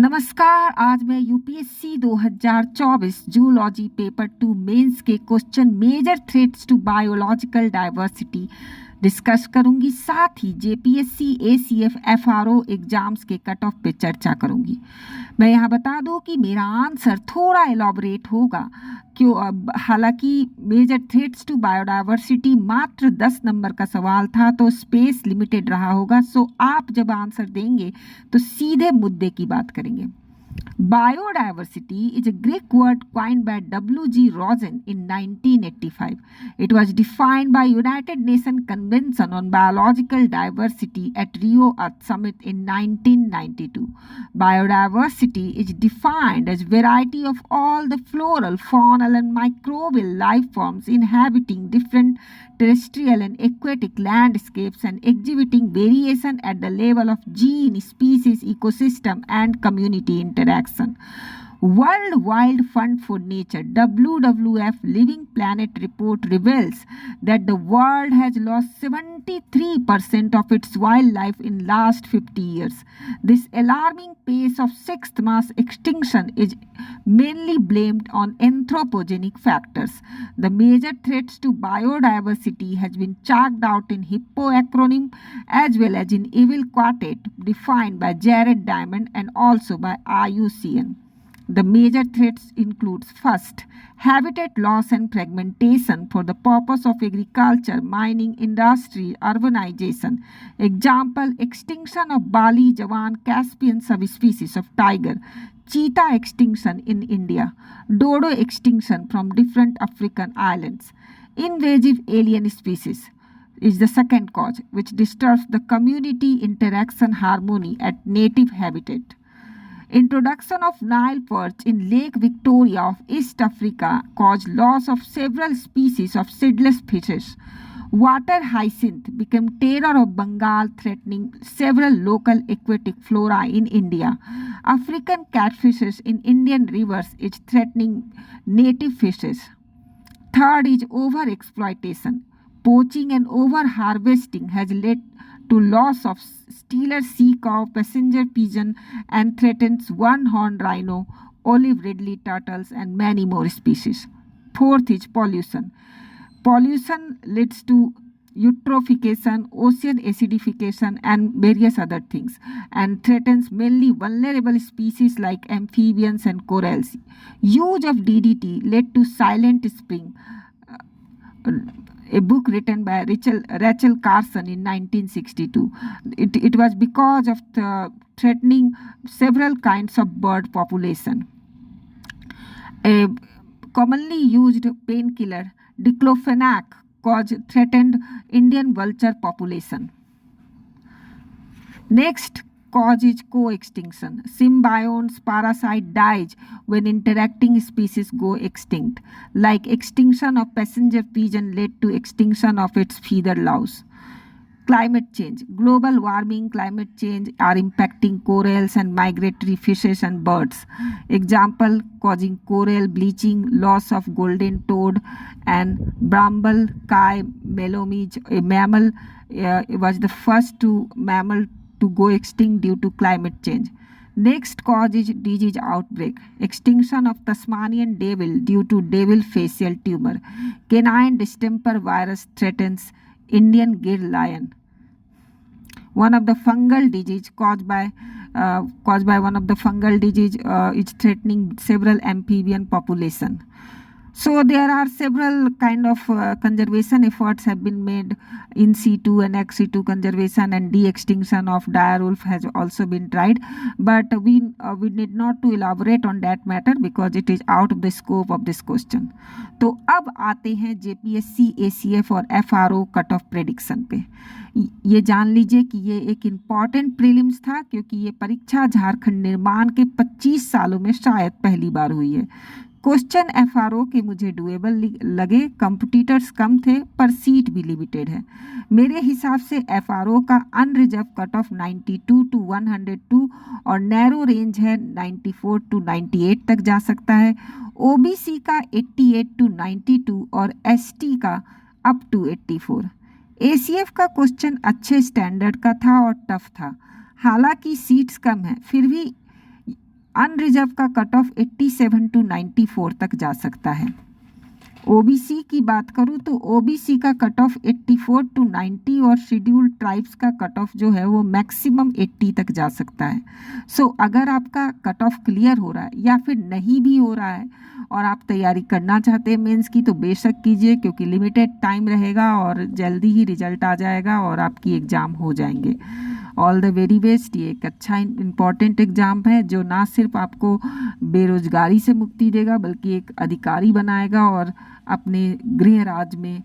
नमस्कार। आज मैं यूपीएससी 2024 जूलॉजी पेपर 2 मेंस के question major threats to biological diversity discuss करूंगी। साथ ही जेपीएससी एसीएफ एफआरओ एग्जाम्स के कट ऑफ पे चर्चा करूंगी। मैं यहाँ बता दूं कि मेरा आंसर थोड़ा एलॉबरेट होगा क्यों, हालांकि मेजर थ्रेट्स टू बायोडाइवर्सिटी मात्र 10 नंबर का सवाल था तो स्पेस लिमिटेड रहा होगा। सो आप जब आंसर देंगे तो सीधे मुद्दे की बात करेंगे। Biodiversity is a Greek word coined by W.G. Rosen in 1985. It was defined by United Nations Convention on Biological Diversity at Rio Earth Summit in 1992. Biodiversity is defined as variety of all the floral, faunal and microbial life forms inhabiting different terrestrial and aquatic landscapes and exhibiting variation at the level of gene, species, ecosystem and community interaction. World Wild Fund for Nature WWF Living Planet report reveals that the world has lost 73% of its wildlife in last 50 years. This alarming pace of sixth mass extinction is mainly blamed on anthropogenic factors. The major threats to biodiversity has been chalked out in HIPPO acronym as well as in EVIL quartet defined by Jared Diamond and also by IUCN. The major threats include first, habitat loss and fragmentation for the purpose of agriculture, mining, industry, urbanization. Example, extinction of Bali Javan Caspian subspecies of tiger, cheetah extinction in India, dodo extinction from different African islands. Invasive alien species is the second cause, which disturbs the community interaction harmony at native habitat. Introduction of Nile perch in Lake Victoria of East Africa caused loss of several species of seedless fishes. Water hyacinth became terror of Bengal, threatening several local aquatic flora in India. African catfishes in Indian rivers is threatening native fishes. Third is overexploitation. Poaching and over-harvesting has led to loss of Steller sea cow, passenger pigeon, and threatens one-horned rhino, olive ridley turtles, and many more species. Fourth is pollution. Pollution leads to eutrophication, ocean acidification, and various other things, and threatens mainly vulnerable species like amphibians and corals. Use of DDT led to Silent Spring, a book written by Rachel Carson in 1962. It was because of the threatening several kinds of bird population. A commonly used painkiller, diclofenac, threatened Indian vulture population. Next cause is co-extinction. Symbionts, parasite dies when interacting species go extinct. Like extinction of passenger pigeon led to extinction of its feather louse. Climate change. Global warming, climate change are impacting corals and migratory fishes and birds. Example, causing coral bleaching, loss of golden toad and bramble kai melomage, a mammal, was the first mammal to go extinct due to climate change. Next cause is disease outbreak. Extinction of Tasmanian devil due to devil facial tumor. Canine distemper virus threatens Indian gill lion. One of the fungal disease caused by one of the fungal disease is threatening several amphibian population. So there are several kind of conservation efforts have been made. In situ and ex situ conservation and de-extinction of dire wolf has also been tried, but we need not to elaborate on that matter because it is out of the scope of this question. तो अब आते हैं JPSC ACF और FRO cut off prediction पे। ये जान लीजिए कि ये एक इम्पॉर्टेंट प्रीलिम्स था क्योंकि ये परीक्षा झारखंड निर्माण के 25 सालों में शायद पहली बार हुई है। क्वेश्चन एफआरओ के मुझे डुएबल लगे, कंपटीटर्स कम थे पर सीट भी लिमिटेड है। मेरे हिसाब से एफआरओ का अनरिजर्व कट ऑफ 92 टू 102 और नैरो रेंज है 94 टू 98 तक जा सकता है। ओबीसी का 88 टू 92 और एसटी का अप टू 84। एसीएफ का क्वेश्चन अच्छे स्टैंडर्ड का था और टफ था। हालांकि सीट्स कम है फिर भी अनरिजर्व का कट ऑफ 87 टू 94 तक जा सकता है। ओबीसी की बात करूँ तो ओबीसी का कट ऑफ 84 टू 90 और शेड्यूल्ड ट्राइब्स का कट ऑफ जो है वो मैक्सिमम 80 तक जा सकता है। सो अगर आपका कट ऑफ क्लियर हो रहा है या फिर नहीं भी हो रहा है और आप तैयारी करना चाहते हैं मेंस की, तो बेशक कीजिए, क्योंकि लिमिटेड टाइम रहेगा और जल्दी ही रिजल्ट आ जाएगा और आपकी एग्ज़ाम हो जाएंगे। All the very best. ये एक अच्छा इम्पॉर्टेंट एग्ज़ाम है जो ना सिर्फ आपको बेरोजगारी से मुक्ति देगा बल्कि एक अधिकारी बनाएगा और अपने गृह राज्य में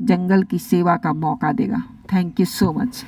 जंगल की सेवा का मौका देगा। Thank you so much.